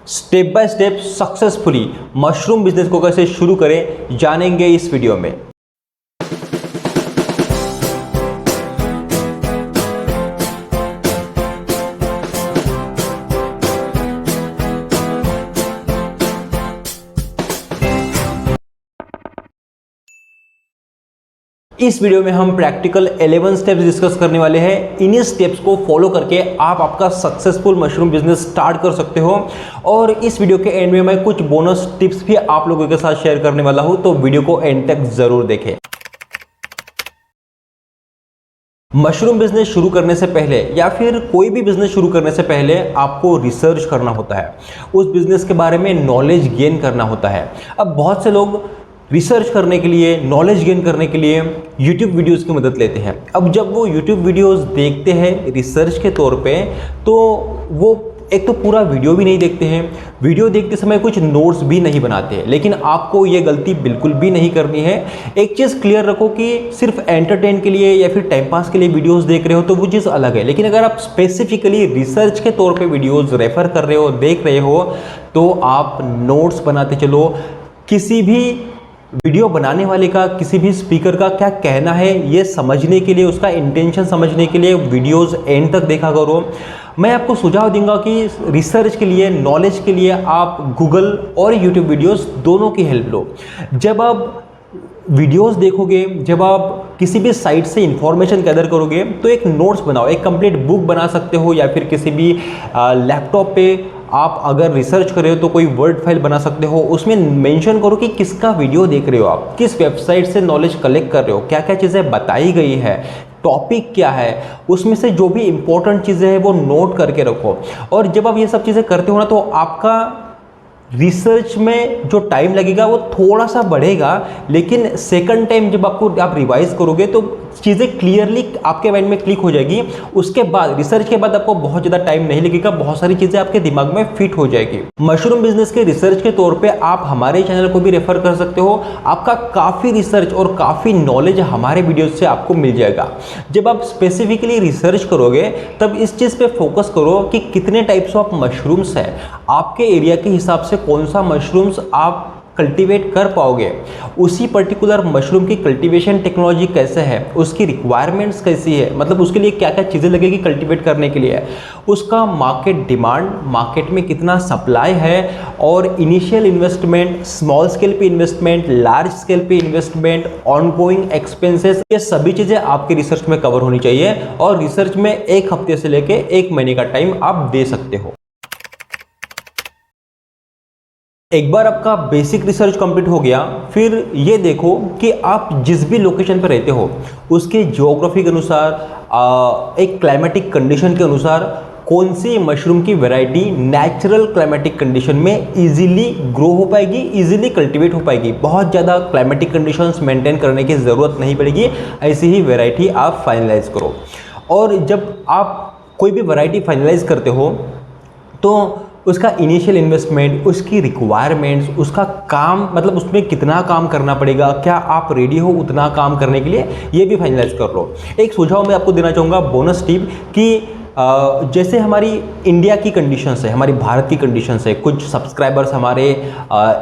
Step by step successfully mushroom business को कैसे शुरू करें जानेंगे इस वीडियो में। इस वीडियो में हम प्रैक्टिकल 11 स्टेप्स डिस्कस करने वाले हैं। इन्हीं स्टेप्स को फॉलो करके आप आपका सक्सेसफुल मशरूम बिजनेस स्टार्ट कर सकते हो। और इस वीडियो के एंड में मैं कुछ बोनस टिप्स भी आप लोगों के साथ शेयर करने वाला हूं, तो वीडियो को एंड तक जरूर देखें। मशरूम बिजनेस शुरू करने से पहले या फिर कोई भी बिजनेस शुरू करने से पहले आपको रिसर्च करना होता है, उस बिजनेस के बारे में नॉलेज गेन करना होता है। अब बहुत से लोग रिसर्च करने के लिए, नॉलेज गेन करने के लिए YouTube वीडियोस की मदद लेते हैं। अब जब वो YouTube वीडियोस देखते हैं रिसर्च के तौर पे, तो वो एक तो पूरा वीडियो भी नहीं देखते हैं, वीडियो देखते समय कुछ नोट्स भी नहीं बनाते हैं। लेकिन आपको ये गलती बिल्कुल भी नहीं करनी है। एक चीज़ क्लियर रखो कि सिर्फ एंटरटेन के लिए या फिर टाइम पास के लिए वीडियोस देख रहे हो तो वो चीज़ अलग है, लेकिन अगर आप स्पेसिफिकली रिसर्च के तौर पे वीडियोस रेफर कर रहे हो, देख रहे हो, तो आप नोट्स बनाते चलो। किसी भी वीडियो बनाने वाले का, किसी भी स्पीकर का क्या कहना है ये समझने के लिए, उसका इंटेंशन समझने के लिए वीडियोस एंड तक देखा करो। मैं आपको सुझाव दूंगा कि रिसर्च के लिए, नॉलेज के लिए आप गूगल और यूट्यूब वीडियोस दोनों की हेल्प लो। जब आप वीडियोस देखोगे, जब आप किसी भी साइट से इंफॉर्मेशन गैदर करोगे, तो एक नोट्स बनाओ, एक कंप्लीट बुक बना सकते हो, या फिर किसी भी लैपटॉप पे आप अगर रिसर्च कर रहे हो तो कोई वर्ड फाइल बना सकते हो। उसमें मेंशन करो कि किसका वीडियो देख रहे हो, आप किस वेबसाइट से नॉलेज कलेक्ट कर रहे हो, क्या क्या चीज़ें बताई गई है, टॉपिक क्या है, उसमें से जो भी इंपॉर्टेंट चीज़ें हैं वो नोट करके रखो। और जब आप ये सब चीज़ें करते हो ना, तो आपका रिसर्च में जो टाइम लगेगा वो थोड़ा सा बढ़ेगा, लेकिन सेकंड टाइम जब आप रिवाइज करोगे तो चीज़ें क्लियरली आपके माइंड में क्लिक हो जाएगी। उसके बाद रिसर्च के बाद आपको बहुत ज़्यादा टाइम नहीं लगेगा, बहुत सारी चीज़ें आपके दिमाग में फिट हो जाएगी। मशरूम बिजनेस के रिसर्च के तौर पे आप हमारे चैनल को भी रेफर कर सकते हो। आपका काफ़ी रिसर्च और काफ़ी नॉलेज हमारे वीडियो से आपको मिल जाएगा। जब आप स्पेसिफिकली रिसर्च करोगे तब इस चीज़ पे फोकस करो कि कितने टाइप्स ऑफ मशरूम्स हैं, आपके एरिया के हिसाब से कौन सा मशरूम्स आप कल्टीवेट कर पाओगे, उसी पर्टिकुलर मशरूम की कल्टीवेशन टेक्नोलॉजी कैसे है, उसकी रिक्वायरमेंट्स कैसी है, मतलब उसके लिए क्या क्या चीज़ें लगेगी कल्टीवेट करने के लिए, उसका मार्केट डिमांड, मार्केट में कितना सप्लाई है, और इनिशियल इन्वेस्टमेंट, स्मॉल स्केल पे इन्वेस्टमेंट, लार्ज स्केल पे इन्वेस्टमेंट, ऑनगोइंग एक्सपेंसेस, ये सभी चीज़ें आपके रिसर्च में कवर होनी चाहिए। और रिसर्च में 1 हफ्ते से लेके 1 महीने का टाइम आप दे सकते हो। एक बार आपका बेसिक रिसर्च कंप्लीट हो गया, फिर ये देखो कि आप जिस भी लोकेशन पर रहते हो उसके ज्योग्राफी के अनुसार, एक क्लाइमेटिक कंडीशन के अनुसार कौन सी मशरूम की वैरायटी नेचुरल क्लाइमेटिक कंडीशन में इजीली ग्रो हो पाएगी, इजीली कल्टीवेट हो पाएगी। बहुत ज़्यादा क्लाइमेटिक कंडीशंस मेंटेन करने की ज़रूरत नहीं पड़ेगी, ऐसी ही वैरायटी आप फाइनलाइज करो। और जब आप कोई भी वैरायटी फाइनलाइज करते हो तो उसका इनिशियल इन्वेस्टमेंट, उसकी रिक्वायरमेंट्स, उसका काम, मतलब उसमें कितना काम करना पड़ेगा, क्या आप रेडी हो उतना काम करने के लिए, ये भी फाइनलाइज कर लो। एक सुझाव मैं आपको देना चाहूँगा, बोनस टिप, कि जैसे हमारी इंडिया की कंडीशंस है, हमारी भारत की कंडीशंस है, कुछ सब्सक्राइबर्स हमारे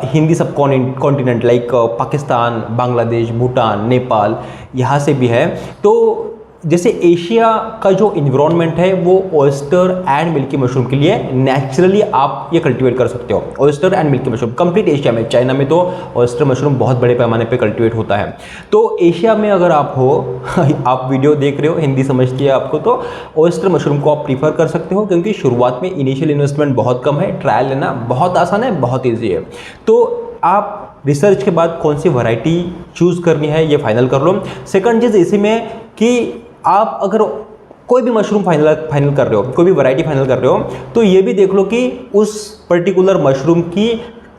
हिंदी सब कॉन्टिनेंट लाइक पाकिस्तान, बांग्लादेश, भूटान, नेपाल, यहाँ से भी है। तो जैसे एशिया का जो इन्वायरमेंट है वो ऑयस्टर एंड मिल्की मशरूम के लिए नेचुरली आप ये कल्टीवेट कर सकते हो। Oyster and milky mushroom complete Asia में, चाइना में तो ऑयस्टर मशरूम बहुत बड़े पैमाने पे कल्टीवेट होता है। तो एशिया में अगर आप हो आप वीडियो देख रहे हो, हिंदी समझती है आपको, तो ऑयस्टर मशरूम को आप प्रीफर कर सकते हो, क्योंकि शुरुआत में इनिशियल इन्वेस्टमेंट बहुत कम है, ट्रायल लेना बहुत आसान है, बहुत ईजी है। तो आप रिसर्च के बाद कौन सी वैरायटी चूज़ करनी है ये फाइनल कर लो। सेकंड चीज़ इसी में कि आप अगर कोई भी मशरूम फाइनल कर रहे हो, कोई भी वैरायटी फाइनल कर रहे हो, तो ये भी देख लो कि उस पर्टिकुलर मशरूम की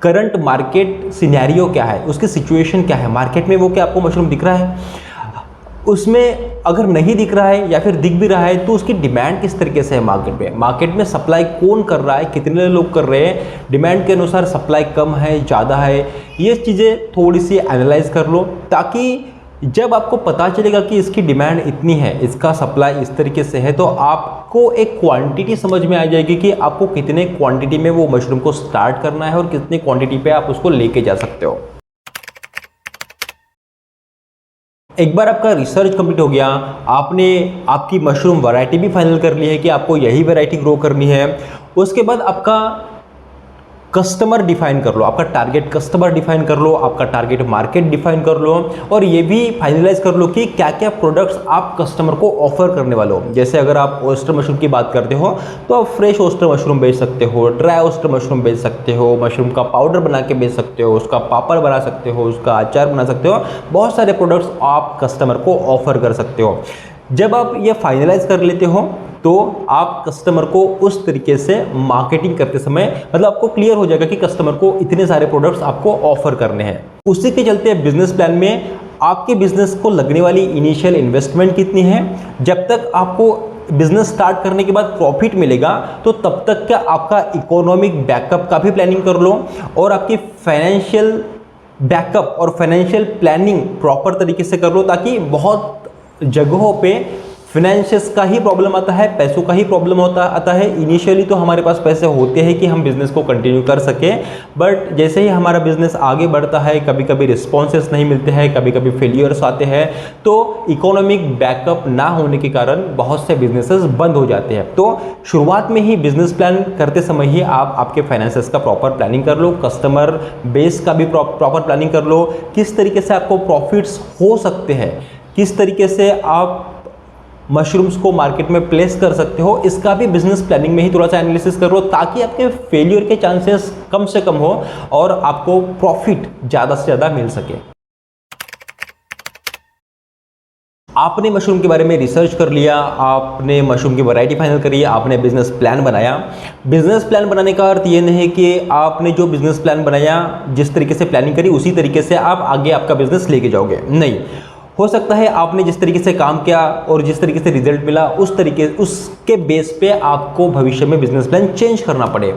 करंट मार्केट सिनेरियो क्या है, उसकी सिचुएशन क्या है, मार्केट में वो क्या आपको मशरूम दिख रहा है। उसमें अगर नहीं दिख रहा है या फिर दिख भी रहा है तो उसकी डिमांड किस तरीके से है मार्केट में, मार्केट में सप्लाई कौन कर रहा है, कितने लोग कर रहे हैं, डिमांड के अनुसार सप्लाई कम है, ज़्यादा है, ये चीज़ें थोड़ी सी एनालाइज कर लो, ताकि जब आपको पता चलेगा कि इसकी डिमांड इतनी है, इसका सप्लाई इस तरीके से है, तो आपको एक क्वांटिटी समझ में आ जाएगी कि आपको कितने क्वांटिटी में वो मशरूम को स्टार्ट करना है और कितनी क्वांटिटी पे आप उसको लेके जा सकते हो। एक बार आपका रिसर्च कंप्लीट हो गया, आपने आपकी मशरूम वैरायटी भी फाइनल कर ली है कि आपको यही वैरायटी ग्रो करनी है, उसके बाद आपका कस्टमर डिफाइन कर लो, आपका टारगेट कस्टमर डिफाइन कर लो, आपका टारगेट मार्केट डिफाइन कर लो, और ये भी फाइनलाइज कर लो कि क्या क्या प्रोडक्ट्स आप कस्टमर को ऑफर करने वाले हो। जैसे अगर आप ओस्टर मशरूम की बात करते हो तो आप फ्रेश ओस्टर मशरूम बेच सकते हो, ड्राई ओस्टर मशरूम बेच सकते हो, मशरूम का पाउडर बना के बेच सकते हो, उसका पापड़ बना सकते हो, उसका अचार बना सकते हो, बहुत सारे प्रोडक्ट्स आप कस्टमर को ऑफर कर सकते हो। जब आप ये फाइनलाइज कर लेते हो तो आप कस्टमर को उस तरीके से मार्केटिंग करते समय, मतलब आपको क्लियर हो जाएगा कि कस्टमर को इतने सारे प्रोडक्ट्स आपको ऑफर करने हैं। उसी के चलते बिजनेस प्लान में आपके बिजनेस को लगने वाली इनिशियल इन्वेस्टमेंट कितनी है, जब तक आपको बिजनेस स्टार्ट करने के बाद प्रॉफिट मिलेगा तो तब तक का आपका इकोनॉमिक बैकअप का भी प्लानिंग कर लो, और आपकी फाइनेंशियल बैकअप और फाइनेंशियल प्लानिंग प्रॉपर तरीके से कर लो, ताकि बहुत जगहों पे फिनेंशियस का ही प्रॉब्लम आता है, पैसों का ही प्रॉब्लम आता है। इनिशियली तो हमारे पास पैसे होते हैं कि हम बिजनेस को कंटिन्यू कर सकें, बट जैसे ही हमारा बिजनेस आगे बढ़ता है, कभी कभी रिस्पॉन्सेस नहीं मिलते हैं, कभी कभी फेलियर्स आते हैं, तो इकोनॉमिक बैकअप ना होने के कारण बहुत से बिजनेसेस बंद हो जाते हैं। तो शुरुआत में ही बिजनेस प्लान करते समय ही आप आपके फाइनेंसेस का प्रॉपर प्लानिंग कर लो, कस्टमर बेस का भी प्रॉपर प्लानिंग कर लो, किस तरीके से आपको प्रॉफिट्स हो सकते हैं, किस तरीके से आप मशरूम्स को मार्केट में प्लेस कर सकते हो, इसका भी बिजनेस प्लानिंग में ही थोड़ा सा एनालिसिस करो, ताकि आपके फेलियर के चांसेस कम से कम हो और आपको प्रॉफिट ज़्यादा से ज़्यादा मिल सके। आपने मशरूम के बारे में रिसर्च कर लिया, आपने मशरूम की वैरायटी फाइनल करी, आपने बिजनेस प्लान बनाया। बिजनेस प्लान बनाने का अर्थ ये नहीं है कि आपने जो बिजनेस प्लान बनाया, जिस तरीके से प्लानिंग करी उसी तरीके से आप आगे आपका बिजनेस लेके जाओगे, नहीं। हो सकता है आपने जिस तरीके से काम किया और जिस तरीके से रिजल्ट मिला उसके बेस पे आपको भविष्य में बिजनेस प्लान चेंज करना पड़े।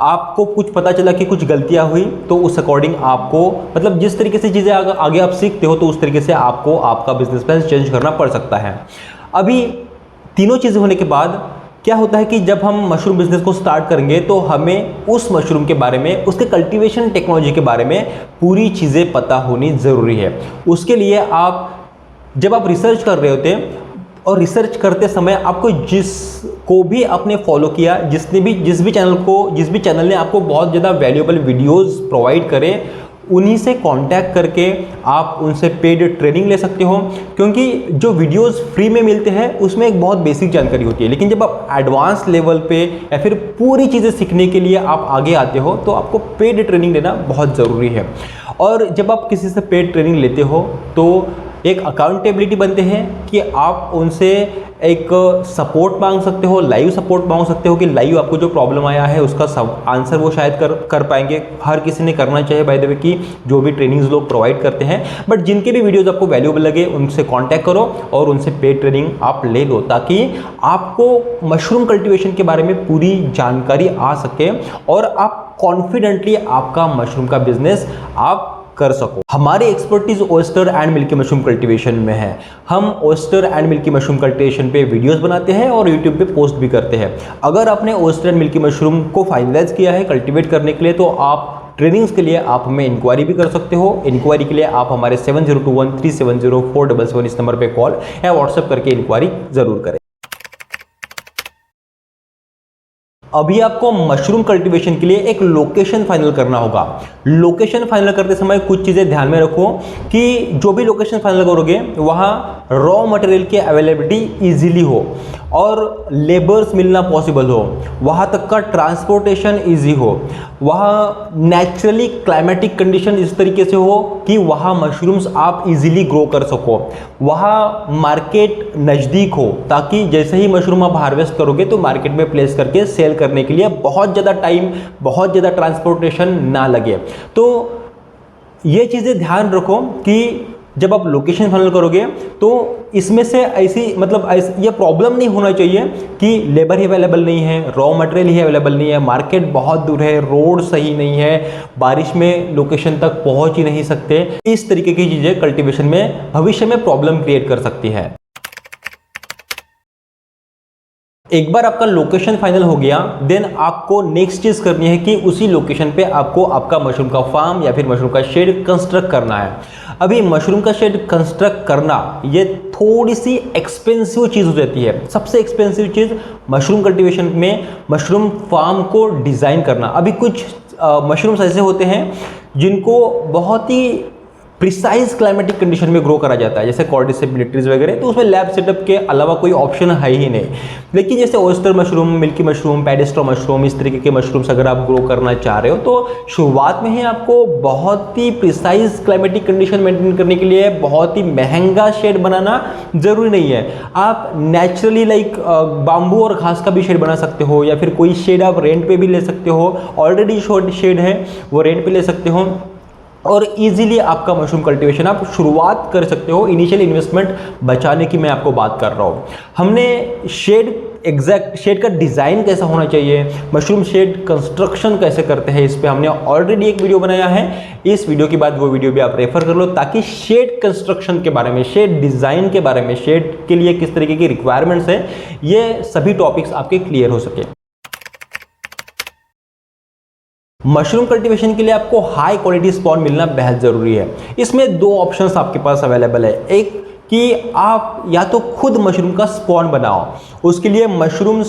आपको कुछ पता चला कि कुछ गलतियां हुई, तो उस अकॉर्डिंग आपको, मतलब जिस तरीके से चीज़ें आगे आप सीखते हो, तो उस तरीके से आपको आपका बिजनेस प्लान चेंज करना पड़ सकता है। अभी तीनों चीज़ें होने के बाद क्या होता है कि जब हम मशरूम बिजनेस को स्टार्ट करेंगे तो हमें उस मशरूम के बारे में, उसके कल्टीवेशन टेक्नोलॉजी के बारे में पूरी चीज़ें पता होनी ज़रूरी है। उसके लिए जब आप रिसर्च कर रहे होते हैं, और रिसर्च करते समय आपको जिसको भी आपने फॉलो किया, जिस भी चैनल ने आपको बहुत ज़्यादा वैल्यूएबल वीडियोस प्रोवाइड करे, उन्हीं से कांटेक्ट करके आप उनसे पेड ट्रेनिंग ले सकते हो, क्योंकि जो वीडियोस फ्री में मिलते हैं उसमें एक बहुत बेसिक जानकारी होती है, लेकिन जब आप एडवांस लेवल पे या फिर पूरी चीज़ें सीखने के लिए आप आगे आते हो तो आपको पेड ट्रेनिंग लेना बहुत ज़रूरी है। और जब आप किसी से पेड ट्रेनिंग लेते हो तो एक अकाउंटेबिलिटी बनते हैं कि आप उनसे एक सपोर्ट मांग सकते हो, लाइव सपोर्ट मांग सकते हो कि लाइव आपको जो प्रॉब्लम आया है उसका आंसर वो शायद कर पाएंगे। हर किसी ने करना चाहिए बाय द वे कि जो भी ट्रेनिंग्स लोग प्रोवाइड करते हैं, बट जिनके भी वीडियोस आपको वैल्यूएबल लगे उनसे कांटेक्ट करो और उनसे पेड ट्रेनिंग आप ले लो, ताकि आपको मशरूम कल्टीवेशन के बारे में पूरी जानकारी आ सके और आप कॉन्फिडेंटली आपका मशरूम का बिजनेस आप कर सको। हमारी expertise oyster and milky mushroom cultivation में है। हम oyster and milky mushroom cultivation पे वीडियोस बनाते हैं और यूट्यूब पे पोस्ट भी करते हैं। अगर आपने ओस्टर एंड मिल्की मशरूम को फाइनलाइज किया है कल्टीवेट करने के लिए, तो आप ट्रेनिंग्स के लिए आप हमें इंक्वायरी भी कर सकते हो। इंक्वायरी के लिए आप हमारे 7021370477 इस नंबर पर कॉल या व्हाट्सएप करके इंक्वायरी जरूर करें। अभी आपको मशरूम कल्टीवेशन के लिए एक लोकेशन फाइनल करना होगा। लोकेशन फाइनल करते समय कुछ चीज़ें ध्यान में रखो कि जो भी लोकेशन फाइनल करोगे वहाँ रॉ मटेरियल की अवेलेबिलिटी इजीली हो और लेबर्स मिलना पॉसिबल हो, वहाँ तक का ट्रांसपोर्टेशन इजी हो, वहाँ नेचुरली क्लाइमेटिक कंडीशन इस तरीके से हो कि वहाँ मशरूम्स आप इजीली ग्रो कर सको, वहाँ मार्केट नज़दीक हो, ताकि जैसे ही मशरूम आप हार्वेस्ट करोगे तो मार्केट में प्लेस करके सेल करने के लिए बहुत ज़्यादा टाइम, बहुत ज़्यादा ट्रांसपोर्टेशन ना लगे। तो ये चीज़ें ध्यान रखो कि जब आप लोकेशन फाइनल करोगे तो इसमें से ऐसी मतलब ये प्रॉब्लम नहीं होना चाहिए कि लेबर ही अवेलेबल नहीं है, रॉ मटेरियल ही अवेलेबल नहीं है, मार्केट बहुत दूर है, रोड सही नहीं है, बारिश में लोकेशन तक पहुंच ही नहीं सकते। इस तरीके की चीजें कल्टीवेशन में भविष्य में प्रॉब्लम क्रिएट कर सकती है। एक बार आपका लोकेशन फाइनल हो गया, देन आपको नेक्स्ट चीज करनी है कि उसी लोकेशन पे आपको आपका मशरूम का फार्म या फिर मशरूम का शेड कंस्ट्रक्ट करना है। अभी मशरूम का शेड कंस्ट्रक्ट करना ये थोड़ी सी एक्सपेंसिव चीज हो जाती है। सबसे एक्सपेंसिव चीज मशरूम कल्टीवेशन में मशरूम फार्म को डिजाइन करना। अभी कुछ मशरूम्स ऐसे होते हैं जिनको बहुत ही प्रिसाइज क्लाइमेटिक कंडीशन में ग्रो करा जाता है, जैसे कॉर्डिसेप मिलिट्रीज वगैरह, तो उसमें लैब सेटअप के अलावा कोई ऑप्शन है ही नहीं। लेकिन जैसे oyster mushroom, milky mushroom, paddy straw mushroom, इस तरीके के मशरूम्स अगर आप ग्रो करना चाह रहे हो तो शुरुआत में ही आपको बहुत ही प्रिसाइज क्लाइमेटिक कंडीशन मेंटेन करने के लिए बहुत ही महंगा शेड बनाना जरूरी नहीं है। आप नेचुरली लाइक बाम्बू और घास का भी शेड बना सकते हो, या फिर कोई शेड आप रेंट पे भी ले सकते हो, ऑलरेडी शेड है वो रेंट पे ले सकते हो, और इजीली आपका मशरूम कल्टीवेशन आप शुरुआत कर सकते हो। इनिशियल इन्वेस्टमेंट बचाने की मैं आपको बात कर रहा हूँ। हमने एग्जैक्ट शेड का डिज़ाइन कैसा होना चाहिए, मशरूम शेड कंस्ट्रक्शन कैसे करते हैं, इस पे हमने ऑलरेडी एक वीडियो बनाया है। इस वीडियो के बाद वो वीडियो भी आप रेफर कर लो, ताकि शेड कंस्ट्रक्शन के बारे में, शेड डिज़ाइन के बारे में, शेड के लिए किस तरीके की रिक्वायरमेंट्स है, ये सभी टॉपिक्स आपके क्लियर हो सके। मशरूम कल्टीवेशन के लिए आपको हाई क्वालिटी स्पॉन मिलना बेहद ज़रूरी है। इसमें दो ऑप्शंस आपके पास अवेलेबल है। एक कि आप या तो खुद मशरूम का स्पॉन बनाओ, उसके लिए मशरूम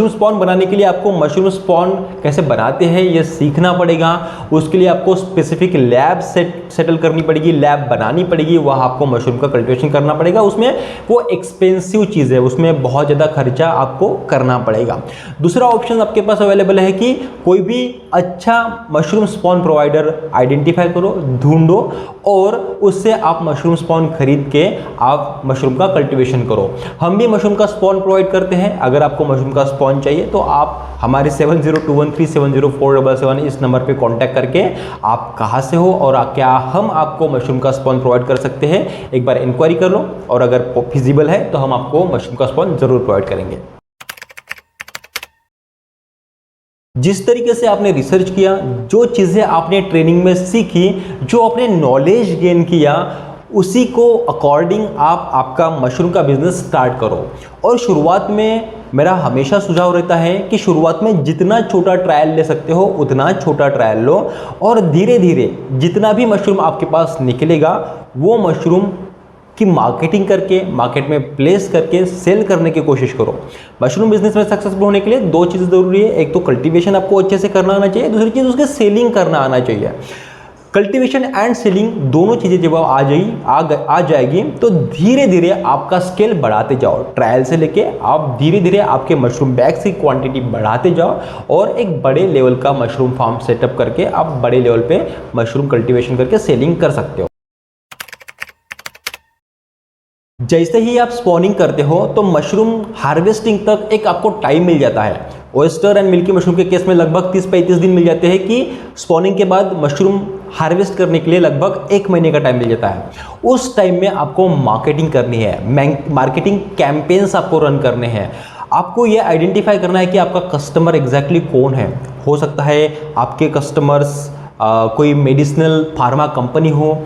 स्पॉन बनाने के लिए आपको मशरूम स्पॉन कैसे बनाते हैं ये सीखना पड़ेगा। उसके लिए आपको स्पेसिफिक लैब सेटल करनी पड़ेगी, लैब बनानी पड़ेगी, वहाँ आपको मशरूम का कल्टीवेशन करना पड़ेगा। उसमें वो एक्सपेंसिव चीज़ है, उसमें बहुत ज़्यादा खर्चा आपको करना पड़ेगा। दूसरा ऑप्शन आपके पास अवेलेबल है कि कोई भी अच्छा मशरूम स्पॉन प्रोवाइडर आइडेंटिफाई करो, ढूंढो, और उससे आप मशरूम स्पॉन खरीद के आप मशरूम का कल्टीवेशन करो। हम भी मशरूम का स्पॉन प्रोवाइड करते हैं। अगर आपको मशरूम का स्पॉन चाहिए तो आप हमारे 7021370477 इस नंबर पे कांटेक्ट करके आप कहाँ से हो और क्या हम आपको मशरूम का स्पॉन प्रोवाइड कर सकते हैं, एक बार इंक्वायरी कर लो, और अगर फिजिबल है तो हम आपको मशरूम का स्पॉन जरूर प्रोवाइड करेंगे। जिस तरीके से आपने रिसर्च किया, जो चीज़ें आपने ट्रेनिंग में सीखी, जो आपने नॉलेज गेन किया, उसी को अकॉर्डिंग आप आपका मशरूम का बिजनेस स्टार्ट करो। और शुरुआत में मेरा हमेशा सुझाव रहता है कि शुरुआत में जितना छोटा ट्रायल ले सकते हो उतना छोटा ट्रायल लो, और धीरे धीरे जितना भी मशरूम आपके पास निकलेगा वो मशरूम की मार्केटिंग करके, मार्केट में प्लेस करके सेल करने की कोशिश करो। मशरूम बिजनेस में सक्सेसफुल होने के लिए दो चीज़ें ज़रूरी है। एक तो कल्टीवेशन आपको अच्छे से करना आना चाहिए, दूसरी चीज़ उसके सेलिंग करना आना चाहिए। कल्टीवेशन एंड सेलिंग दोनों चीज़ें जब आ जाएगी तो धीरे धीरे आपका स्केल बढ़ाते जाओ। ट्रायल से लेके आप धीरे धीरे आपके मशरूम बैग्स की क्वांटिटी बढ़ाते जाओ, और एक बड़े लेवल का मशरूम फार्म सेटअप करके आप बड़े लेवल पे मशरूम कल्टीवेशन करके सेलिंग कर सकते हो। जैसे ही आप स्पॉनिंग करते हो तो मशरूम हार्वेस्टिंग तक एक आपको टाइम मिल जाता है। ओयस्टर एंड मिल्की मशरूम के केस में लगभग 30-35 दिन मिल जाते हैं कि स्पॉनिंग के बाद मशरूम हार्वेस्ट करने के लिए लगभग 1 महीने का टाइम मिल जाता है। उस टाइम में आपको मार्केटिंग करनी है, मार्केटिंग कैंपेन्स आपको रन करने हैं। आपको ये आइडेंटिफाई करना है कि आपका कस्टमर एग्जैक्टली कौन है। हो सकता है आपके कस्टमर्स कोई मेडिसिनल फार्मा कंपनी हो,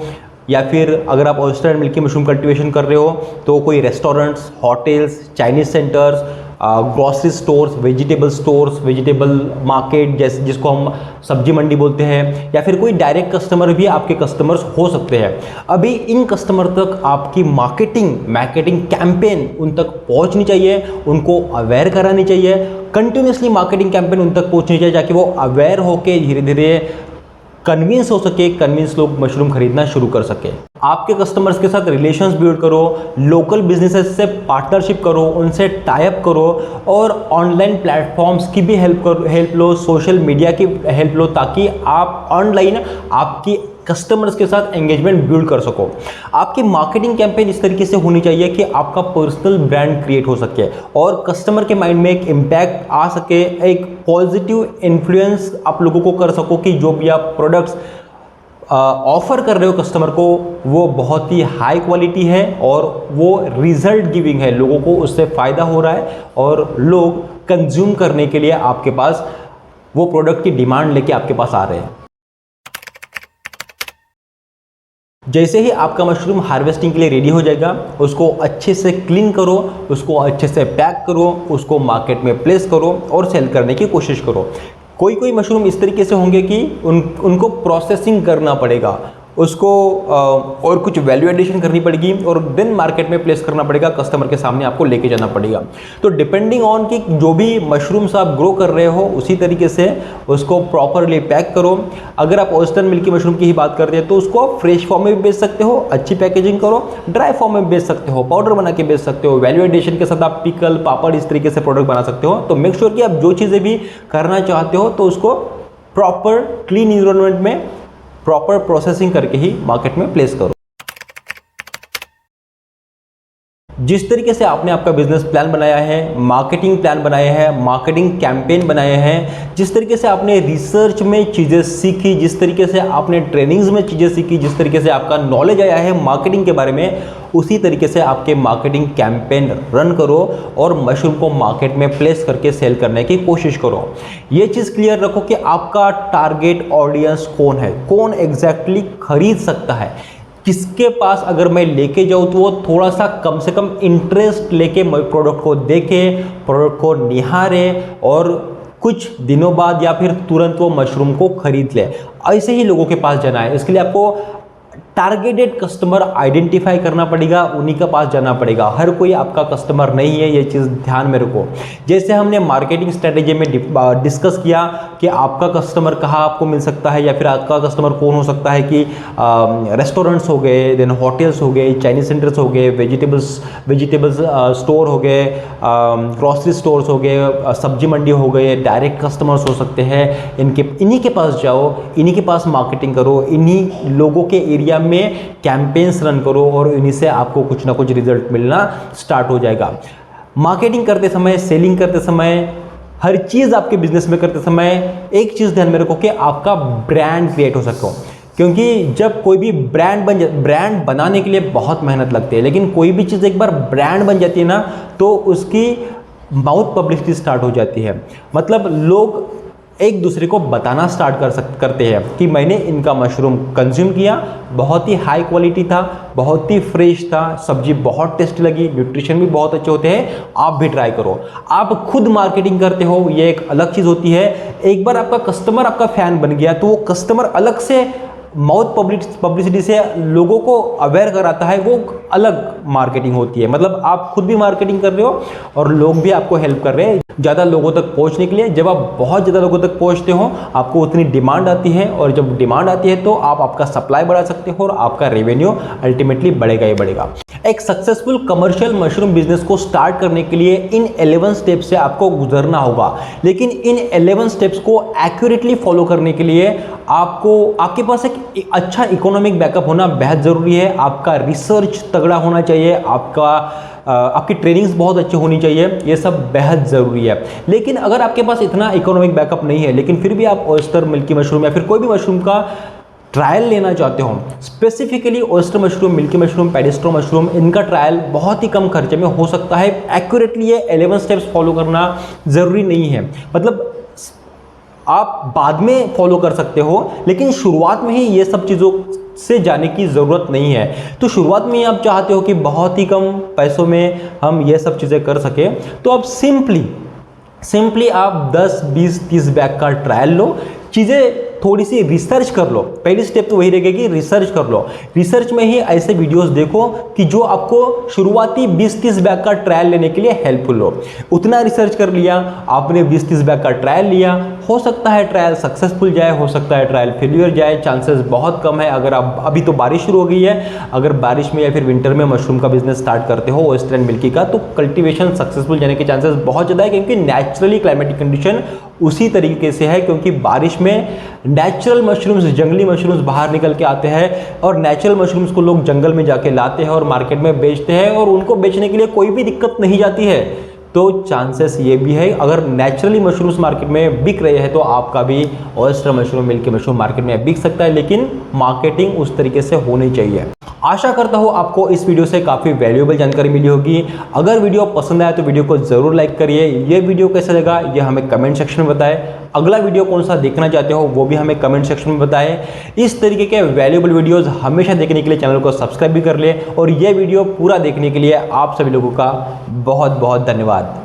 या फिर अगर आप oyster and milky mushroom cultivation कर रहे हो तो कोई restaurants, hotels, Chinese centres, grocery stores, vegetable market जैसे जिसको हम सब्जी मंडी बोलते हैं, या फिर कोई डायरेक्ट कस्टमर भी आपके कस्टमर्स हो सकते हैं। अभी इन कस्टमर तक आपकी मार्केटिंग कैंपेन उन तक पहुंचनी चाहिए, उनको अवेयर करानी चाहिए। कंटिन्यूसली मार्केटिंग कैंपेन उन तक पहुंचनी चाहिए ताकि वो अवेयर होकर धीरे धीरे कन्विंस हो सके, लोग मशरूम खरीदना शुरू कर सके। आपके कस्टमर्स के साथ रिलेशंस बिल्ड करो, लोकल बिजनेसेस से पार्टनरशिप करो, उनसे टाई अप करो, और ऑनलाइन प्लेटफॉर्म्स की भी हेल्प लो, सोशल मीडिया की हेल्प लो, ताकि आप ऑनलाइन आपकी कस्टमर्स के साथ एंगेजमेंट बिल्ड कर सको। आपकी मार्केटिंग कैंपेन इस तरीके से होनी चाहिए कि आपका पर्सनल ब्रांड क्रिएट हो सके और कस्टमर के माइंड में एक इम्पैक्ट आ सके, एक पॉजिटिव इन्फ्लुएंस आप लोगों को कर सको कि जो भी आप प्रोडक्ट्स ऑफर कर रहे हो कस्टमर को वो बहुत ही हाई क्वालिटी है और वो रिजल्ट गिविंग है, लोगों को उससे फ़ायदा हो रहा है और लोग कंज्यूम करने के लिए आपके पास वो प्रोडक्ट की डिमांड लेके आपके पास आ रहे हैं। जैसे ही आपका मशरूम हार्वेस्टिंग के लिए रेडी हो जाएगा, उसको अच्छे से क्लीन करो, उसको अच्छे से पैक करो, उसको मार्केट में प्लेस करो और सेल करने की कोशिश करो। कोई कोई मशरूम इस तरीके से होंगे कि उनको प्रोसेसिंग करना पड़ेगा, उसको और कुछ वैल्यू एडिशन करनी पड़ेगी और देन मार्केट में प्लेस करना पड़ेगा, कस्टमर के सामने आपको लेके जाना पड़ेगा। तो डिपेंडिंग ऑन कि जो भी मशरूम्स आप ग्रो कर रहे हो उसी तरीके से उसको प्रॉपरली पैक करो। अगर आप ऑयस्टर मिल्की मशरूम की ही बात करते हैं तो उसको आप फ्रेश फॉर्म में भी बेच सकते हो, अच्छी पैकेजिंग करो, ड्राई फॉर्म में बेच सकते हो, पाउडर बना के बेच सकते हो, वैल्यू एडिशन के साथ आप पिकल, पापड़ इस तरीके से प्रोडक्ट बना सकते हो। तो मेक श्योर कि आप जो चीज़ें भी करना चाहते हो तो उसको प्रॉपर क्लीन इन्वायरमेंट में प्रॉपर प्रोसेसिंग करके ही मार्केट में प्लेस करो। जिस तरीके से आपने आपका बिजनेस प्लान बनाया है, मार्केटिंग प्लान बनाया है, मार्केटिंग कैंपेन बनाए हैं, जिस तरीके से आपने रिसर्च में चीज़ें सीखी, जिस तरीके से आपने ट्रेनिंग्स में चीज़ें सीखी, जिस तरीके से आपका नॉलेज आया है मार्केटिंग के बारे में, उसी तरीके से आपके मार्केटिंग कैंपेन रन करो और मशरूम को मार्केट में प्लेस करके सेल करने की कोशिश करो। ये चीज़ क्लियर रखो कि आपका टारगेट ऑडियंस कौन है, कौन एग्जैक्टली खरीद सकता है, किसके पास अगर मैं लेके जाऊँ तो वो थोड़ा सा कम से कम इंटरेस्ट लेके प्रोडक्ट को देखे, प्रोडक्ट को निहारे और कुछ दिनों बाद या फिर तुरंत वो मशरूम को खरीद ले। ऐसे ही लोगों के पास जाना है। इसके लिए आपको टारगेटेड कस्टमर आइडेंटिफाई करना पड़ेगा, उन्हीं के पास जाना पड़ेगा। हर कोई आपका कस्टमर नहीं है, ये चीज़ ध्यान में रखो। जैसे हमने मार्केटिंग स्ट्रेटेजी में डिस्कस किया कि आपका कस्टमर कहाँ आपको मिल सकता है या फिर आपका कस्टमर कौन हो सकता है कि रेस्टोरेंट्स हो गए, देन होटल्स हो गए, चाइनीज सेंटर्स हो गए, वेजिटेबल्स स्टोर हो गए, ग्रॉसरी स्टोर्स हो गए, सब्जी मंडी हो गए, डायरेक्ट कस्टमर्स हो सकते हैं। इन्हीं के पास जाओ, इन्हीं के पास मार्केटिंग करो, इन्हीं लोगों के एरिया में कैंपेन्स रन करो और इन्हीं से आपको कुछ ना कुछ रिजल्ट मिलना स्टार्ट हो जाएगा। मार्केटिंग करते समय, सेलिंग करते समय, हर चीज़ आपके बिजनेस में करते समय एक चीज़ ध्यान में रखो कि आपका ब्रांड क्रिएट हो सको। क्योंकि जब कोई भी ब्रांड बनाने के लिए बहुत मेहनत लगती है, लेकिन कोई भी चीज़ एक बार ब्रांड बन जाती है ना तो उसकी माउथ पब्लिसिटी स्टार्ट हो जाती है। मतलब लोग एक दूसरे को बताना स्टार्ट करते हैं कि मैंने इनका मशरूम कंज्यूम किया, बहुत ही हाई क्वालिटी था, बहुत ही फ्रेश था, सब्जी बहुत टेस्टी लगी, न्यूट्रिशन भी बहुत अच्छे होते हैं, आप भी ट्राई करो। आप खुद मार्केटिंग करते हो, ये एक अलग चीज़ होती है। एक बार आपका कस्टमर आपका फैन बन गया तो वो कस्टमर अलग से माउथ पब्लिसिटी से लोगों को अवेयर कराता है, वो अलग मार्केटिंग होती है। मतलब आप खुद भी मार्केटिंग कर रहे हो और लोग भी आपको हेल्प कर रहे हैं ज़्यादा लोगों तक पहुंचने के लिए। जब आप बहुत ज़्यादा लोगों तक पहुंचते हो आपको उतनी डिमांड आती है और जब डिमांड आती है तो आप आपका सप्लाई बढ़ा सकते हो और आपका रेवेन्यू अल्टीमेटली बढ़ेगा ही बढ़ेगा। एक सक्सेसफुल कमर्शियल मशरूम बिजनेस को स्टार्ट करने के लिए इन 11 स्टेप्स से आपको गुजरना होगा, लेकिन इन 11 स्टेप्स को एक्यूरेटली फॉलो करने के लिए आपके पास एक अच्छा इकोनॉमिक बैकअप होना बेहद ज़रूरी है। आपका रिसर्च तगड़ा होना चाहिए, आपकी ट्रेनिंग्स बहुत अच्छी होनी चाहिए, ये सब बेहद ज़रूरी है। लेकिन अगर आपके पास इतना इकोनॉमिक बैकअप नहीं है लेकिन फिर भी आप ऑयस्टर मिल्की मशरूम या फिर कोई भी मशरूम का ट्रायल लेना चाहते हो, specifically oyster mushroom, milky mushroom, paddy straw mushroom, इनका ट्रायल बहुत ही कम खर्चे में हो सकता है। एक्यूरेटली ये 11 स्टेप्स फॉलो करना ज़रूरी नहीं है, मतलब आप बाद में फॉलो कर सकते हो, लेकिन शुरुआत में ही ये सब चीज़ों से जाने की ज़रूरत नहीं है। तो शुरुआत में ही आप चाहते हो कि बहुत ही कम पैसों में हम ये सब चीज़ें कर सके, तो आप सिंपली आप 10, 20, 30 बैग का ट्रायल लो, चीज़ें थोड़ी सी रिसर्च कर लो। पहली स्टेप तो वही रहेगी कि रिसर्च कर लो। रिसर्च में ही ऐसे वीडियोस देखो कि जो आपको शुरुआती 20-30 बैग का ट्रायल लेने के लिए हेल्पफुल हो। उतना रिसर्च कर लिया आपने, 20-30 बैग का ट्रायल लिया, हो सकता है ट्रायल सक्सेसफुल जाए, हो सकता है ट्रायल फेल्यूर जाए, चांसेस बहुत कम है। अगर आप अभी तो बारिश शुरू हो गई है, अगर बारिश में या फिर विंटर में मशरूम का बिजनेस स्टार्ट करते हो ऑयस्टर एंड मिल्की का, तो कल्टीवेशन सक्सेसफुल जाने के चांसेस बहुत ज़्यादा है, क्योंकि नेचुरली क्लाइमेटिक कंडीशन उसी तरीके से है। क्योंकि बारिश में नेचुरल मशरूम्स, जंगली मशरूम्स बाहर निकल के आते हैं और नेचुरल मशरूम्स को लोग जंगल में जाके लाते हैं और मार्केट में बेचते हैं और उनको बेचने के लिए कोई भी दिक्कत नहीं जाती है। तो चांसेस ये भी है अगर नेचुरली मशरूम्स मार्केट में बिक रहे हैं तो आपका भी oyster mushroom, milky mushroom market में बिक सकता है, लेकिन मार्केटिंग उस तरीके से होनी चाहिए। आशा करता हूँ आपको इस वीडियो से काफ़ी वैल्यूएबल जानकारी मिली होगी। अगर वीडियो पसंद आया तो वीडियो को ज़रूर लाइक करिए। ये वीडियो कैसा लगा ये हमें कमेंट सेक्शन में बताएं। अगला वीडियो कौन सा देखना चाहते हो वो भी हमें कमेंट सेक्शन में बताएं। इस तरीके के वैल्यूएबल वीडियोस हमेशा देखने के लिए चैनल को सब्सक्राइब भी कर लें और ये वीडियो पूरा देखने के लिए आप सभी लोगों का बहुत बहुत धन्यवाद।